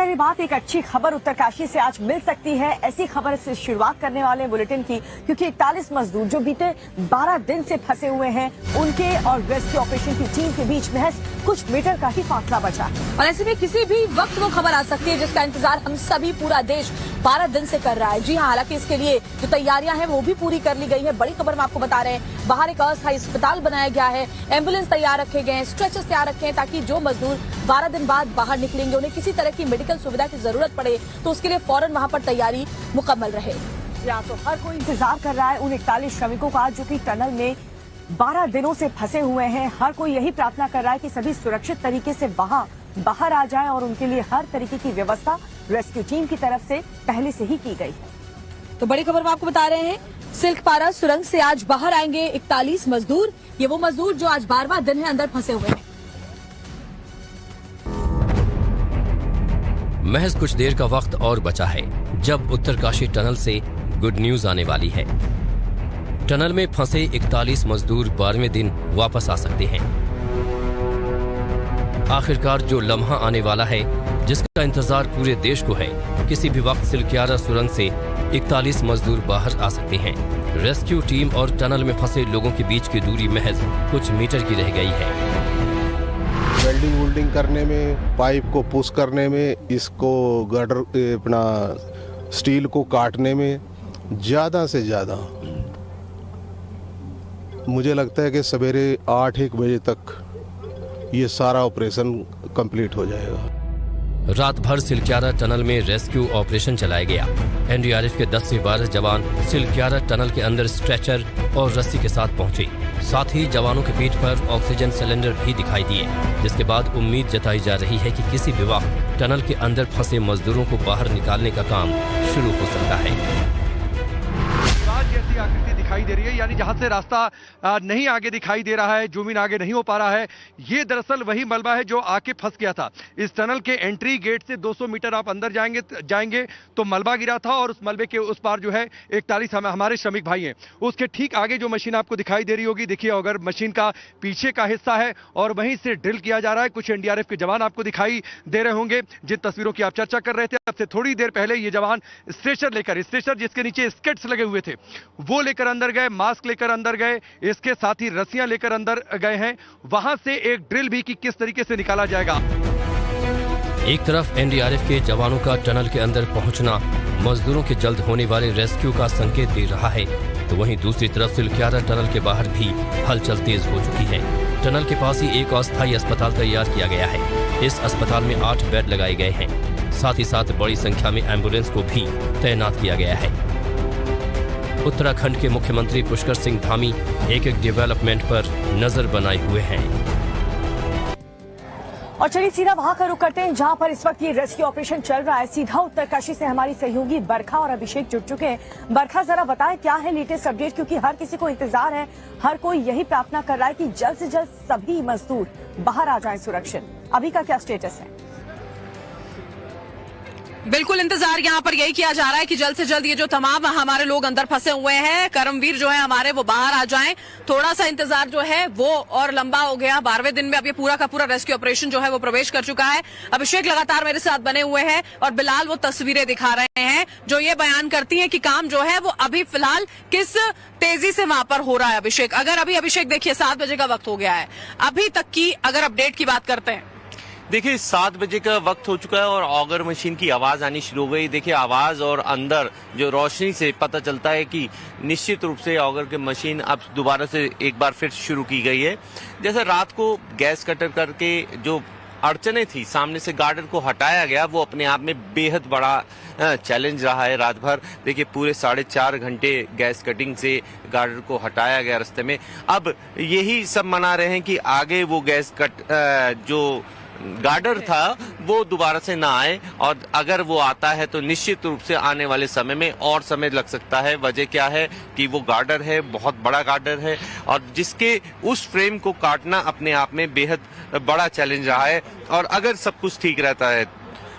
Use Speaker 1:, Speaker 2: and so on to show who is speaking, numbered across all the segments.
Speaker 1: पहली बात, एक अच्छी खबर उत्तरकाशी से आज मिल सकती है। ऐसी खबर से शुरुआत करने वाले बुलेटिन की, क्योंकि 41 मजदूर जो बीते 12 दिन से फंसे हुए हैं, उनके और रेस्क्यू ऑपरेशन की टीम के बीच महज कुछ मीटर का ही फासला बचा।
Speaker 2: और ऐसे में किसी भी वक्त वो खबर आ सकती है जिसका इंतजार हम सभी, पूरा देश 12 दिन से कर रहा है। जी हाँ, हालांकि इसके लिए जो तैयारियां हैं वो भी पूरी कर ली गई है। बड़ी खबर मैं आपको बता रहे हैं, बाहर एक अस्थायी अस्पताल बनाया गया है, एम्बुलेंस तैयार रखे गए हैं, स्ट्रेचर्स तैयार रखे हैं, ताकि जो मजदूर 12 दिन बाद बाहर निकलेंगे उन्हें किसी तरह की मेडिकल सुविधा की जरूरत पड़े तो उसके लिए फौरन वहां पर तैयारी मुकम्मल रहे।
Speaker 1: या तो हर कोई इंतजार कर रहा है उन 41 श्रमिकों का जो कि टनल में 12 दिनों से फंसे हुए हैं। हर कोई यही प्रार्थना कर रहा है कि सभी सुरक्षित तरीके से बाहर आ जाएं और उनके लिए हर तरीके की व्यवस्था रेस्क्यू टीम की तरफ से पहले से ही की गई है।
Speaker 2: तो बड़ी खबर हम आपको बता रहे हैं, सिल्कपारा सुरंग से आज बाहर आएंगे 41 मजदूर। ये वो मजदूर जो आज 12वां दिन है अंदर फंसे हुए हैं।
Speaker 3: महज कुछ देर का वक्त और बचा है जब उत्तरकाशी टनल से गुड न्यूज आने वाली है। टनल में फंसे 41 मजदूर 12वें दिन वापस आ सकते हैं। आखिरकार जो लम्हा आने वाला है जिसका इंतजार पूरे देश को है, किसी भी वक्त सिल्कियारा सुरंग से 41 मजदूर बाहर आ सकते हैं। रेस्क्यू टीम और टनल में फंसे लोगों के बीच की दूरी महज कुछ मीटर की रह गई है।
Speaker 4: वेल्डिंग करने में, पाइप को पुश करने में, इसको गर्डर अपना स्टील को काटने में ज़्यादा से ज़्यादा मुझे लगता है कि सवेरे 8-1 बजे तक ये सारा ऑपरेशन कंप्लीट हो जाएगा।
Speaker 3: रात भर सिल्कियारा टनल में रेस्क्यू ऑपरेशन चलाया गया। एनडीआरएफ के 10 से 12 जवान सिल्कियारा टनल के अंदर स्ट्रेचर और रस्सी के साथ पहुंचे। साथ ही जवानों के पीठ पर ऑक्सीजन सिलेंडर भी दिखाई दिए, जिसके बाद उम्मीद जताई जा रही है कि किसी भी वक्त टनल के अंदर फंसे मजदूरों को बाहर निकालने का काम शुरू हो सकता है।
Speaker 5: जैसी आकृति दिखाई दे रही है, यानी जहां से रास्ता नहीं आगे दिखाई दे रहा है, जूमिन आगे नहीं हो पा रहा है, ये दरअसल वही मलबा है जो आके फंस गया था। इस टनल के एंट्री गेट से 200 मीटर आप अंदर जाएंगे तो मलबा गिरा था और उस मलबे के उस पार जो है 41 हमारे श्रमिक भाई हैं। उसके ठीक आगे जो मशीन आपको दिखाई दे रही होगी, देखिए अगर मशीन का पीछे का हिस्सा है और वहीं से ड्रिल किया जा रहा है। कुछ एनडीआरएफ के जवान आपको दिखाई दे रहे होंगे जिन तस्वीरों की आप चर्चा कर रहे थे। अब से थोड़ी देर पहले ये जवान स्ट्रेचर जिसके नीचे स्केट्स लगे हुए थे वो लेकर अंदर गए, मास्क लेकर अंदर गए, इसके साथ ही रस्सियां लेकर अंदर गए हैं। वहां से एक ड्रिल भी कि किस तरीके से निकाला जाएगा।
Speaker 3: एक तरफ एनडीआरएफ के जवानों का टनल के अंदर पहुंचना मजदूरों के जल्द होने वाले रेस्क्यू का संकेत दे रहा है, तो वहीं दूसरी तरफ सिल्कियारा टनल के बाहर भी हलचल तेज हो चुकी है। टनल के पास ही एक अस्थायी अस्पताल तैयार किया गया है। इस अस्पताल में 8 बेड लगाए गए हैं। साथ ही साथ बड़ी संख्या में एम्बुलेंस को भी तैनात किया गया है। उत्तराखंड के मुख्यमंत्री पुष्कर सिंह धामी एक डेवलपमेंट पर नजर बनाए हुए हैं।
Speaker 1: और चलिए सीधा वहां का रुख करते हैं जहां पर इस वक्त ये रेस्क्यू ऑपरेशन चल रहा है। सीधा उत्तरकाशी से हमारी सहयोगी बरखा और अभिषेक जुड़ चुके हैं। बरखा, जरा बताएं क्या है लेटेस्ट अपडेट, क्योंकि हर किसी को इंतजार है, हर कोई यही प्रार्थना कर रहा है कि जल्द से जल्द सभी मजदूर बाहर आ जाएं सुरक्षित। अभी का क्या स्टेटस है?
Speaker 2: बिल्कुल इंतजार यहाँ पर यही किया जा रहा है कि जल्द से जल्द ये जो तमाम हमारे लोग अंदर फंसे हुए हैं, कर्मवीर जो है हमारे, वो बाहर आ जाएं। थोड़ा सा इंतजार जो है वो और लंबा हो गया। 12वें दिन में अब ये पूरा का पूरा रेस्क्यू ऑपरेशन जो है वो प्रवेश कर चुका है। अभिषेक लगातार मेरे साथ बने हुए हैं और बिलाल वो तस्वीरें दिखा रहे हैं जो ये बयान करती है कि काम जो है वो अभी फिलहाल किस तेजी से वहां पर हो रहा है। अभिषेक, अभिषेक देखिए 7 बजे का वक्त हो गया है, अभी तक की अगर अपडेट की बात करते हैं।
Speaker 6: देखिए 7 बजे का वक्त हो चुका है और ऑगर मशीन की आवाज आनी शुरू हो गई। देखिए आवाज और अंदर जो रोशनी से पता चलता है कि निश्चित रूप से ऑगर की मशीन अब दोबारा से एक बार फिर शुरू की गई है। जैसे रात को गैस कटर करके जो अड़चने थी, सामने से गार्डर को हटाया गया, वो अपने आप में बेहद बड़ा चैलेंज रहा है रात भर। देखिए पूरे 4.5 घंटे गैस कटिंग से गार्डर को हटाया गया रास्ते में। अब यही सब मना रहे हैं कि आगे वो गैस कट जो गार्डर था वो दोबारा से ना आए, और अगर वो आता है तो निश्चित रूप से आने वाले समय में और समय लग सकता है। वजह क्या है कि वो गार्डर है, बहुत बड़ा गार्डर है, और जिसके उस फ्रेम को काटना अपने आप में बेहद बड़ा चैलेंज रहा है। और अगर सब कुछ ठीक रहता है,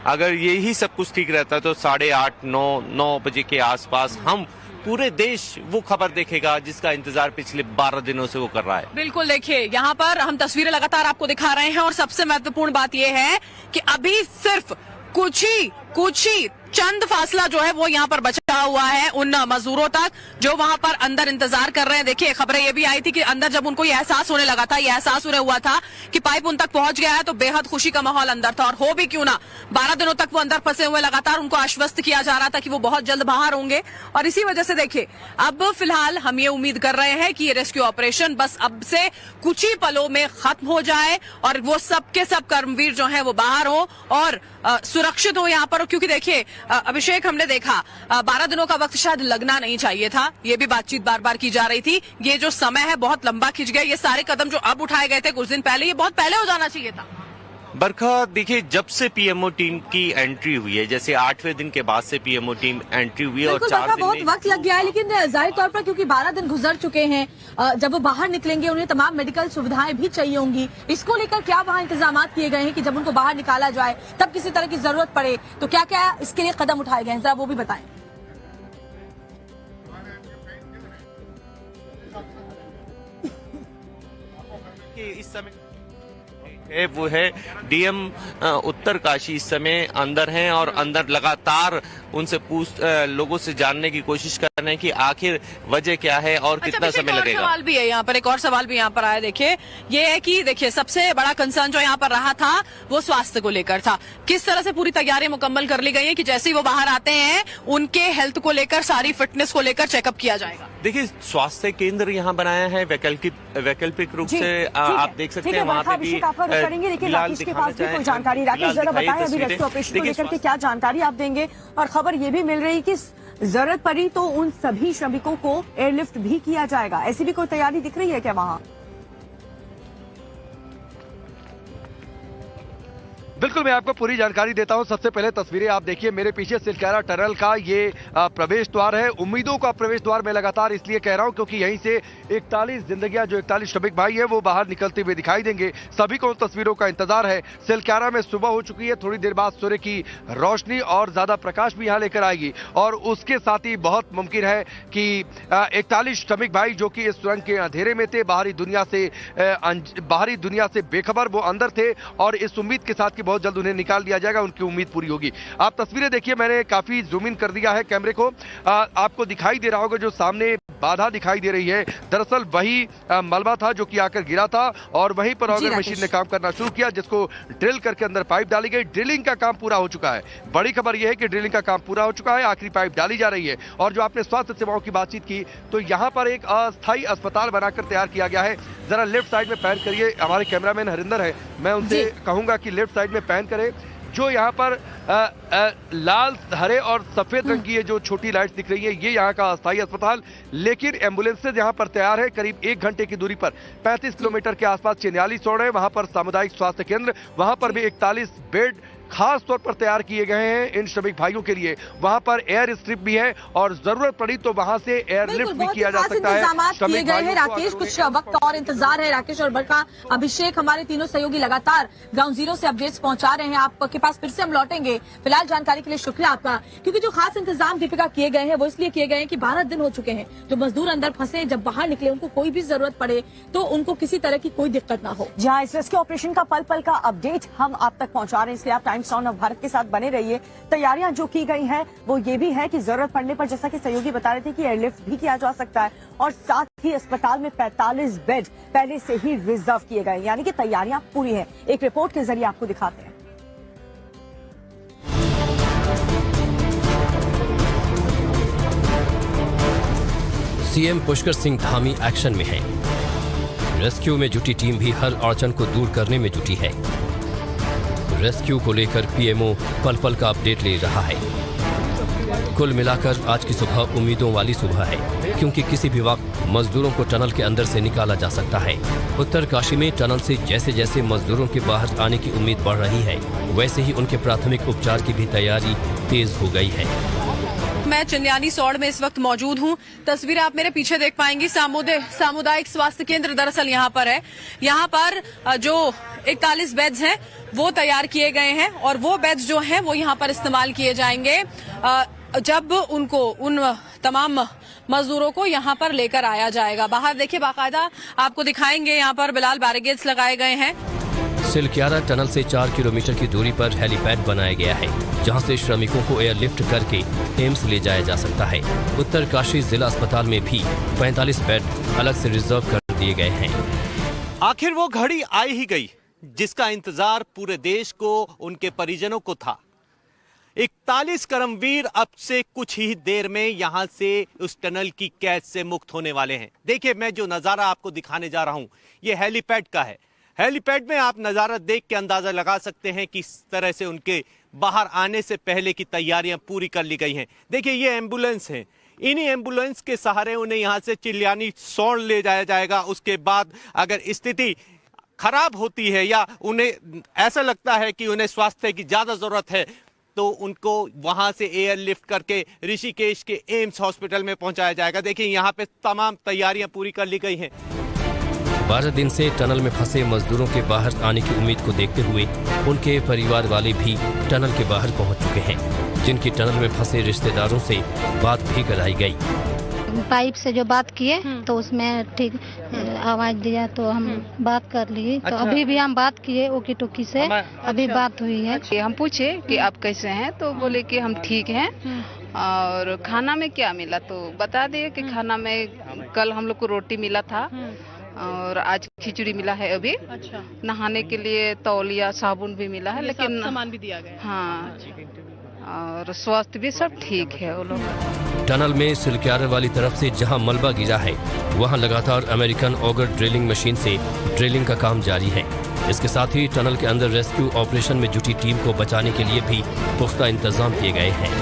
Speaker 6: अगर यही सब कुछ ठीक रहता है तो 8:30-9 बजे के आसपास हम पूरे देश वो खबर देखेगा जिसका इंतजार पिछले 12 दिनों से वो कर रहा है।
Speaker 2: बिल्कुल, देखिए यहाँ पर हम तस्वीरें लगातार आपको दिखा रहे हैं और सबसे महत्वपूर्ण बात यह है कि अभी सिर्फ कुछ ही चंद फासला जो है वो यहाँ पर बचा हुआ है उन मजदूरों तक जो वहां पर अंदर इंतजार कर रहे हैं। देखिए खबरें ये भी आई थी कि अंदर जब उनको ये एहसास होने लगा था, ये एहसास उन्हें हुआ था कि पाइप उन तक पहुंच गया है, तो बेहद खुशी का माहौल अंदर था। और हो भी क्यों ना, 12 दिनों तक वो अंदर फंसे हुए, लगातार उनको आश्वस्त किया जा रहा था कि वो बहुत जल्द बाहर होंगे। और इसी वजह से देखिए अब फिलहाल हम ये उम्मीद कर रहे हैं कि ये रेस्क्यू ऑपरेशन बस अब से कुछ ही पलों में खत्म हो जाए और वो सब के सब कर्मवीर जो है वो बाहर हो और सुरक्षित हो यहाँ पर। क्योंकि देखिए अभिषेक, हमने देखा 12 दिनों का वक्त शायद लगना नहीं चाहिए था, ये भी बातचीत बार बार की जा रही थी। ये जो समय है बहुत लंबा खिंच गया। ये सारे कदम जो अब उठाए गए थे कुछ दिन पहले, ये बहुत पहले हो जाना चाहिए था।
Speaker 6: बरखा, देखिए जब से पीएमओ टीम की एंट्री हुई है, जैसे 8वें दिन के बाद से पीएमओ टीम एंट्री हुई है और 4 दिन
Speaker 1: बहुत वक्त लग गया है, लेकिन जाहिर तौर पर क्योंकि 12 दिन गुजर चुके हैं, जब वो बाहर निकलेंगे उन्हें तमाम मेडिकल सुविधाएं भी चाहिए होंगी। इसको लेकर क्या वहाँ इंतजाम किए गए हैं कि जब उनको बाहर निकाला जाए तब किसी तरह की जरूरत पड़े तो क्या क्या इसके लिए कदम उठाए गए हैं, जरा वो भी बताएं।
Speaker 6: इस समय वो है डीएम उत्तरकाशी इस समय अंदर हैं और अंदर लगातार उनसे लोगों से जानने की कोशिश कर रहे हैं कि आखिर वजह क्या है और कितना समय लगेगा।
Speaker 2: सवाल भी है यहाँ पर, एक और सवाल भी यहाँ पर आया। देखिए ये है कि देखिए सबसे बड़ा कंसर्न जो यहाँ पर रहा था वो स्वास्थ्य को लेकर था। किस तरह से पूरी तैयारी मुकम्मल कर ली गई है कि जैसे ही वो बाहर आते हैं उनके हेल्थ को लेकर, सारी फिटनेस को लेकर चेकअप किया जाएगा।
Speaker 6: देखिए स्वास्थ्य केंद्र यहाँ बनाया है वैकल्पिक रूप से आप देख सकते हैं वहाँ पे भी
Speaker 1: करेंगे। लेकिन राकेश के पास भी कोई जानकारी, राकेश जरा बताएं अभी रेस्क्यू ऑपरेशन को लेकर के क्या जानकारी आप देंगे। और खबर ये भी मिल रही कि जरूरत पड़ी तो उन सभी श्रमिकों को एयरलिफ्ट भी किया जाएगा, ऐसी भी कोई तैयारी दिख रही है क्या वहाँ?
Speaker 5: बिल्कुल, मैं आपको पूरी जानकारी देता हूं। सबसे पहले तस्वीरें आप देखिए, मेरे पीछे सिलक्यारा टनल का ये प्रवेश द्वार है, उम्मीदों का प्रवेश द्वार। मैं लगातार इसलिए कह रहा हूं क्योंकि यहीं से 41 जिंदगियां, जो 41 श्रमिक भाई है वो बाहर निकलते हुए दिखाई देंगे। सभी को तस्वीरों का इंतजार है। सिलक्यारा में सुबह हो चुकी है, थोड़ी देर बाद सूर्य की रोशनी और ज्यादा प्रकाश भी यहाँ लेकर आएगी और उसके साथ ही बहुत मुमकिन है कि 41 श्रमिक भाई जो कि इस सुरंग के अंधेरे में थे, बाहरी दुनिया से बेखबर वो अंदर थे और इस उम्मीद के साथ बहुत जल्द उन्हें निकाल दिया जाएगा, उनकी उम्मीद पूरी होगी। आप तस्वीरें देखिए, मैंने काफी जूम इन कर दिया है कैमरे को। आपको दिखाई दे रहा होगा जो सामने बाधा दिखाई दे रही है, दरअसल वही मलबा था जो कि आकर गिरा था और वहीं पर ऑगर मशीन ने काम करना शुरू किया, जिसको ड्रिल करके अंदर पाइप डाली गई। ड्रिलिंग का काम पूरा हो चुका है। बड़ी खबर यह है कि ड्रिलिंग का काम पूरा हो चुका है, आखिरी पाइप डाली जा रही है। और जो आपने स्वास्थ्य सेवाओं की बातचीत की, तो यहाँ पर एक अस्थायी अस्पताल बनाकर तैयार किया गया है। जरा लेफ्ट साइड में पैन करिए, हमारे कैमरामैन हरिंदर है, मैं उनसे कहूंगा कि लेफ्ट साइड में पैन करें। जो यहाँ पर लाल, हरे और सफेद रंग की ये जो छोटी लाइट्स दिख रही है, ये यहाँ का अस्थायी अस्पताल। लेकिन एम्बुलेंसेज यहाँ पर तैयार है, करीब 1 घंटे की दूरी पर 35 किलोमीटर के आसपास चिन्याली सौड़ है, वहां पर सामुदायिक स्वास्थ्य केंद्र, वहां पर भी 41 बेड खास तौर पर तैयार किए गए हैं इन श्रमिक भाइयों के लिए। वहां पर एयर स्ट्रिप भी है और जरूरत पड़ी तो वहां से एयरलिफ्ट भी किया जा सकता है।
Speaker 1: किए गए हैं राकेश, कुछ वक्त और इंतजार है। राकेश और बरखा, अभिषेक, हमारे तीनों सहयोगी लगातार ग्राउंड जीरो से अपडेट्स पहुंचा रहे हैं आपके पास। फिर से हम लौटेंगे। फिलहाल जानकारी के लिए शुक्रिया आपका, क्योंकि जो खास इंतजाम दीपिका किए गए हैं वो इसलिए किए गए हैं कि 12 दिन हो चुके हैं, जो मजदूर अंदर फंसे जब बाहर निकले उनको कोई भी जरूरत पड़े तो उनको किसी तरह की कोई दिक्कत ना हो। जहाँ इस रेस्क्यू ऑपरेशन का पल पल का अपडेट हम आप तक पहुंचा रहे हैं, इसलिए आप टाइम्स ऑन ऑफ भारत के साथ बने रहिए। तैयारियां जो की गई हैं वो ये भी है कि जरूरत पड़ने पर, जैसा कि सहयोगी बता रहे थे, कि एयरलिफ्ट भी किया जा सकता है और साथ ही अस्पताल में 45 बेड पहले से ही रिजर्व किए गए, यानी कि तैयारियां पूरी हैं। एक रिपोर्ट के जरिए आपको दिखाते हैं।
Speaker 3: सीएम पुष्कर सिंह धामी एक्शन में है। रेस्क्यू में जुटी टीम भी हर अड़चन को दूर करने में जुटी है। रेस्क्यू को लेकर पीएमओ पल पल का अपडेट ले रहा है। कुल मिलाकर आज की सुबह उम्मीदों वाली सुबह है, क्योंकि किसी भी वक्त मजदूरों को टनल के अंदर से निकाला जा सकता है। उत्तरकाशी में टनल से जैसे जैसे मजदूरों के बाहर आने की उम्मीद बढ़ रही है, वैसे ही उनके प्राथमिक उपचार की भी तैयारी तेज हो गई है।
Speaker 2: मैं चिन्याली सौड़ में इस वक्त मौजूद हूं। तस्वीरें आप मेरे पीछे देख पाएंगी। सामुदायिक स्वास्थ्य केंद्र दरअसल यहाँ पर है। यहाँ पर जो 41 बेड्स हैं वो तैयार किए गए हैं और वो बेड्स जो हैं वो यहाँ पर इस्तेमाल किए जाएंगे जब उन तमाम मजदूरों को यहाँ पर लेकर आया जाएगा। बाहर देखिए, बाकायदा आपको दिखाएंगे, यहाँ पर बिलाल बैरिकेड्स लगाए गए हैं।
Speaker 3: सिलक्यारा टनल से 4 किलोमीटर की दूरी पर हेलीपैड बनाया गया है, जहां से श्रमिकों को एयरलिफ्ट करके एम्स ले जाया जा सकता है। उत्तरकाशी जिला अस्पताल में भी 45 बेड अलग से रिजर्व कर दिए गए हैं।
Speaker 7: आखिर वो घड़ी आई ही गई जिसका इंतजार पूरे देश को, उनके परिजनों को था। 41 कर्मवीर अब से कुछ ही देर में यहां से उस टनल की कैद से मुक्त होने वाले हैं। देखिए, मैं जो नजारा आपको दिखाने जा रहा हूं ये हेलीपैड का है। हेलीपैड में आप नजारा देख के अंदाजा लगा सकते हैं कि किस तरह से उनके बाहर आने से पहले की तैयारियां पूरी कर ली गई हैं। देखिए, ये एम्बुलेंस है, इन्हीं एम्बुलेंस के सहारे उन्हें यहां से चिल्यानी सोड़ ले जाया जाएगा। उसके बाद अगर स्थिति खराब होती है या उन्हें ऐसा लगता है कि उन्हें स्वास्थ्य की ज्यादा जरूरत है तो उनको वहां से एयरलिफ्ट करके ऋषिकेश के एम्स हॉस्पिटल में पहुंचाया जाएगा। देखिए, यहाँ पे तमाम तैयारियां पूरी कर ली गई हैं।
Speaker 3: 12 दिन से टनल में फंसे मजदूरों के बाहर आने की उम्मीद को देखते हुए उनके परिवार वाले भी टनल के बाहर पहुंच चुके हैं, जिनकी टनल में फंसे रिश्तेदारों से बात भी कराई गई।
Speaker 8: पाइप से जो बात किए तो उसमें ठीक आवाज दिया तो हम बात कर लिए। तो अभी भी हम बात किए ओकी टोकी से, अभी बात हुई है।
Speaker 9: हम पूछे कि आप कैसे हैं तो बोले कि हम ठीक हैं। और खाना में क्या मिला तो बता दिए कि खाना में कल हम लोग को रोटी मिला था और आज खिचड़ी मिला है अभी। अच्छा। नहाने के लिए तौलिया साबुन भी मिला है, लेकिन सामान भी दिया गया। हाँ, और स्वास्थ्य भी सब ठीक है वो लोग।
Speaker 3: टनल में सिलक्यारा वाली तरफ से जहां मलबा गिरा है वहां लगातार अमेरिकन ऑगर ड्रिलिंग मशीन से ड्रिलिंग का काम जारी है। इसके साथ ही टनल के अंदर रेस्क्यू ऑपरेशन में जुटी टीम को बचाने के लिए भी पुख्ता इंतजाम किए गए हैं।